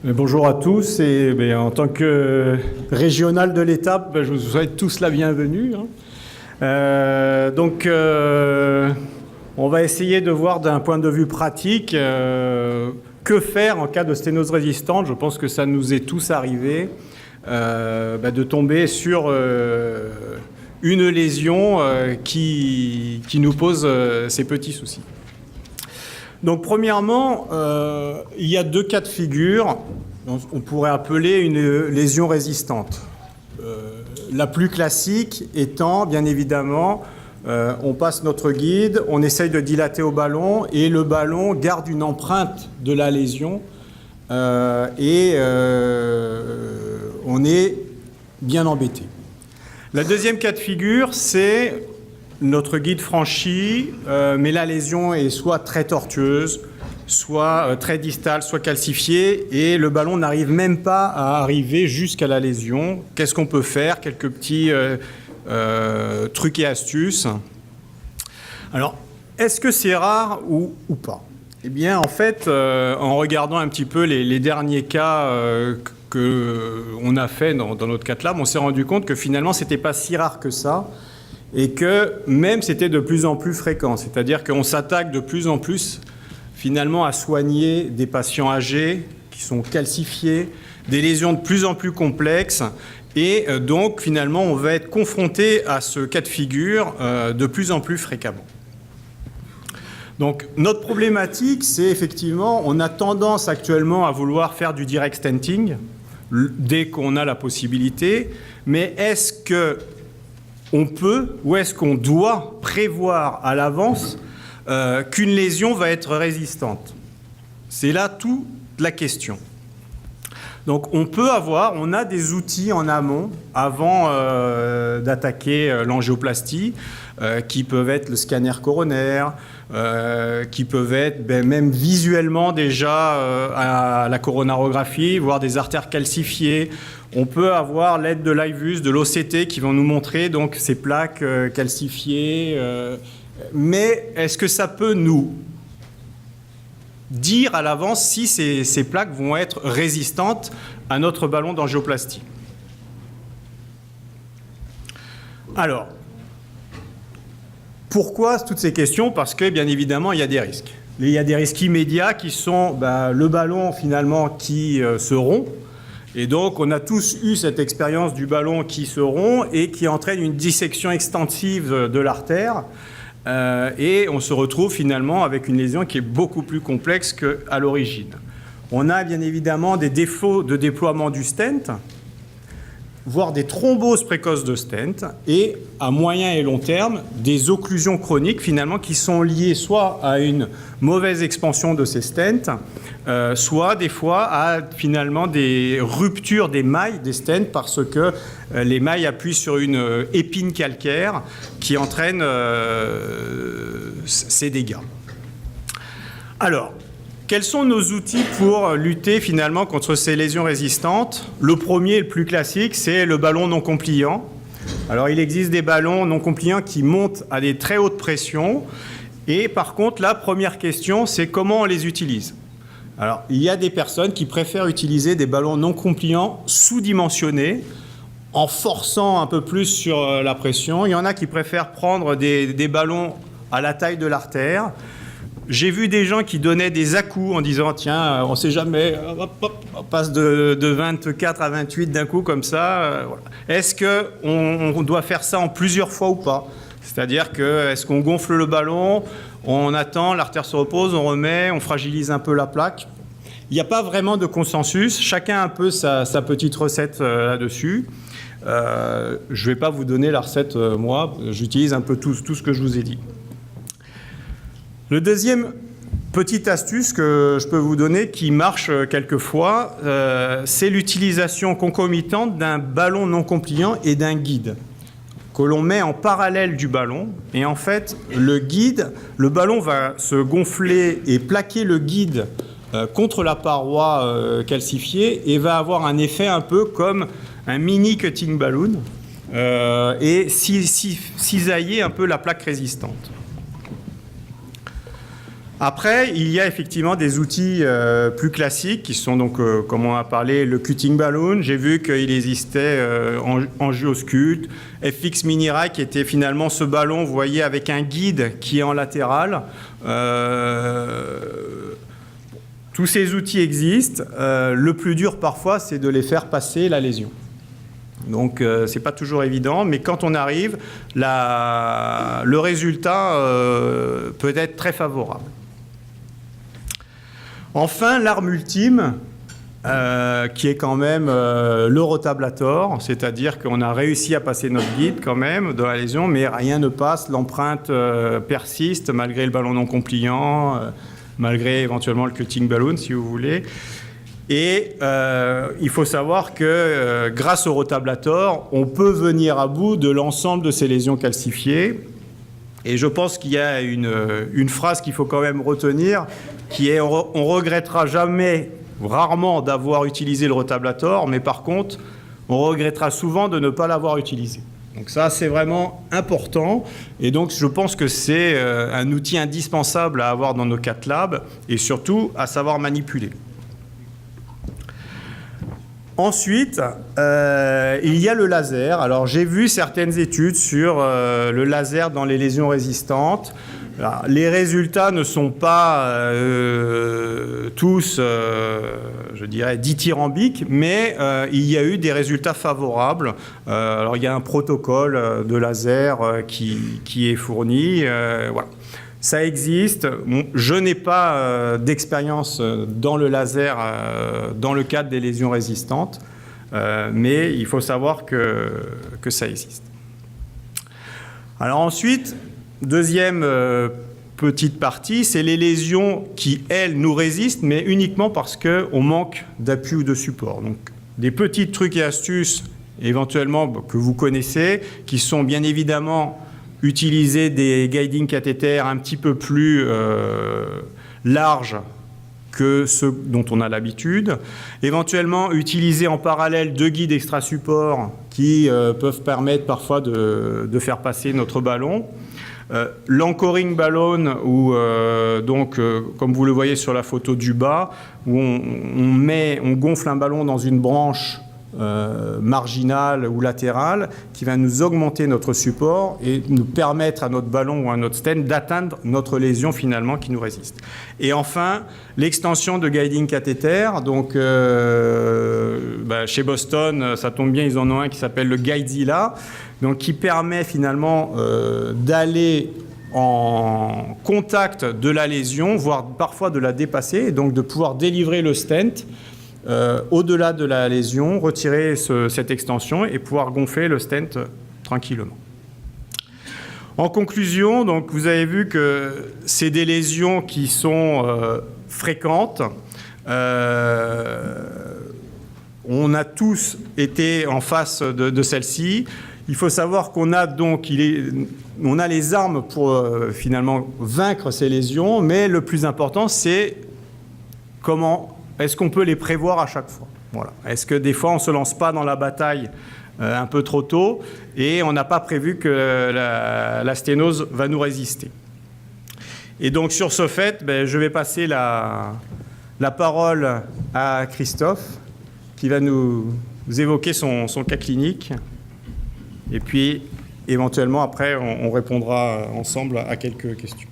Bonjour à tous et en tant que régional de l'étape, je vous souhaite tous la bienvenue. On va essayer de voir d'un point de vue pratique que faire en cas de sténose résistante. Je pense que ça nous est tous arrivé de tomber sur une lésion qui nous pose ces petits soucis. Donc premièrement, il y a deux cas de figure, on pourrait appeler une lésion résistante. La plus classique étant, bien évidemment, on passe notre guide, on essaye de dilater au ballon et le ballon garde une empreinte de la lésion on est bien embêté. La deuxième cas de figure, c'est notre guide franchi, mais la lésion est soit très tortueuse, soit très distale, soit calcifiée, et le ballon n'arrive même pas à arriver jusqu'à la lésion. Qu'est-ce qu'on peut faire? Quelques petits trucs et astuces. Alors, est-ce que c'est rare ou pas? Eh bien, en fait, en regardant un petit peu les derniers cas qu'on a fait dans notre CATLAB, on s'est rendu compte que finalement, ce n'était pas si rare que ça, et que même c'était de plus en plus fréquent. C'est-à-dire qu'on s'attaque de plus en plus finalement à soigner des patients âgés qui sont calcifiés, des lésions de plus en plus complexes, et donc finalement on va être confronté à ce cas de figure de plus en plus fréquemment. Donc notre problématique, c'est effectivement, on a tendance actuellement à vouloir faire du direct stenting dès qu'on a la possibilité, mais est-ce que on peut ou est-ce qu'on doit prévoir à l'avance qu'une lésion va être résistante? C'est là toute la question. Donc on a des outils en amont avant d'attaquer l'angioplastie qui peuvent être le scanner coronaire, qui peuvent être même visuellement déjà à la coronarographie, voire des artères calcifiées. On peut avoir l'aide de l'IVUS, de l'OCT qui vont nous montrer donc ces plaques calcifiées. Mais est-ce que ça peut nous dire à l'avance si ces plaques vont être résistantes à notre ballon d'angioplastie? Alors, pourquoi toutes ces questions? Parce que, bien évidemment, il y a des risques. Il y a des risques immédiats qui sont le ballon, finalement, qui se rompt. Et donc, on a tous eu cette expérience du ballon qui se rompt et qui entraîne une dissection extensive de l'artère. Et on se retrouve finalement avec une lésion qui est beaucoup plus complexe qu'à l'origine. On a bien évidemment des défauts de déploiement du stent, voire des thromboses précoces de stent, et à moyen et long terme, des occlusions chroniques finalement qui sont liées soit à une mauvaise expansion de ces stents, soit des fois à finalement des ruptures des mailles des stents parce que les mailles appuient sur une épine calcaire qui entraîne ces dégâts. Alors, quels sont nos outils pour lutter finalement contre ces lésions résistantes? Le premier et le plus classique, c'est le ballon non compliant. Alors il existe des ballons non compliants qui montent à des très hautes pressions. Et par contre, la première question, c'est comment on les utilise. Alors il y a des personnes qui préfèrent utiliser des ballons non compliants sous-dimensionnés, en forçant un peu plus sur la pression. Il y en a qui préfèrent prendre des ballons à la taille de l'artère. J'ai vu des gens qui donnaient des à-coups en disant « Tiens, on ne sait jamais, on passe de 24 à 28 d'un coup comme ça. » Voilà. Est-ce qu'on doit faire ça en plusieurs fois ou pas? C'est-à-dire que est-ce qu'on gonfle le ballon, on attend, l'artère se repose, on remet, on fragilise un peu la plaque? Il n'y a pas vraiment de consensus. Chacun a un peu sa petite recette là-dessus. Je ne vais pas vous donner la recette, moi. J'utilise un peu tout ce que je vous ai dit. Le deuxième petite astuce que je peux vous donner qui marche quelquefois, c'est l'utilisation concomitante d'un ballon non compliant et d'un guide que l'on met en parallèle du ballon. Et en fait, le ballon va se gonfler et plaquer le guide contre la paroi calcifiée et va avoir un effet un peu comme un mini cutting balloon et cisailler un peu la plaque résistante. Après, il y a effectivement des outils plus classiques qui sont donc, comme on a parlé, le cutting balloon. J'ai vu qu'il existait Angioscute, FX Mini-Rail qui était finalement ce ballon, vous voyez, avec un guide qui est en latéral. Tous ces outils existent. Le plus dur parfois, c'est de les faire passer la lésion. Donc, c'est pas toujours évident, mais quand on arrive, le résultat peut être très favorable. Enfin, l'arme ultime, qui est quand même le rotablator, c'est-à-dire qu'on a réussi à passer notre guide quand même dans la lésion, mais rien ne passe, l'empreinte persiste malgré le ballon non compliant, malgré éventuellement le cutting balloon, si vous voulez. Et il faut savoir que grâce au rotablator, on peut venir à bout de l'ensemble de ces lésions calcifiées. Et je pense qu'il y a une phrase qu'il faut quand même retenir, qui est on regrettera jamais, rarement, d'avoir utilisé le rotablator, mais par contre, on regrettera souvent de ne pas l'avoir utilisé. Donc ça, c'est vraiment important. Et donc, je pense que c'est un outil indispensable à avoir dans nos cath labs et surtout à savoir manipuler. Ensuite, il y a le laser. Alors, j'ai vu certaines études sur le laser dans les lésions résistantes. Alors, les résultats ne sont pas tous, je dirais, dithyrambiques, mais il y a eu des résultats favorables. Alors, il y a un protocole de laser qui est fourni. Voilà. Ça existe. Bon, je n'ai pas d'expérience dans le laser dans le cadre des lésions résistantes, mais il faut savoir que ça existe. Alors ensuite, deuxième petite partie, c'est les lésions qui, elles, nous résistent, mais uniquement parce qu'on manque d'appui ou de support. Donc, des petits trucs et astuces, éventuellement, que vous connaissez, qui sont bien évidemment utiliser des guiding cathéters un petit peu plus larges que ceux dont on a l'habitude. Éventuellement, utiliser en parallèle 2 guides extra-support qui peuvent permettre parfois de faire passer notre ballon. L'anchoring balloon, où, comme vous le voyez sur la photo du bas, où on gonfle un ballon dans une branche marginale ou latérale qui va nous augmenter notre support et nous permettre à notre ballon ou à notre stent d'atteindre notre lésion finalement qui nous résiste. Et enfin, l'extension de guiding cathéter. Donc, chez Boston, ça tombe bien, ils en ont un qui s'appelle le Guidezilla, donc qui permet finalement d'aller en contact de la lésion, voire parfois de la dépasser, et donc de pouvoir délivrer le stent au-delà de la lésion, retirer cette extension et pouvoir gonfler le stent tranquillement. En conclusion, donc, vous avez vu que c'est des lésions qui sont fréquentes. On a tous été en face de celle-ci. Il faut savoir qu'on a donc on a les armes pour finalement vaincre ces lésions, mais le plus important, c'est comment est-ce qu'on peut les prévoir à chaque fois. Voilà. Est-ce que des fois, on ne se lance pas dans la bataille un peu trop tôt et on n'a pas prévu que la sténose va nous résister. Et donc, sur ce fait, je vais passer la parole à Christophe qui va nous évoquer son cas clinique. Et puis, éventuellement, après, on répondra ensemble à quelques questions.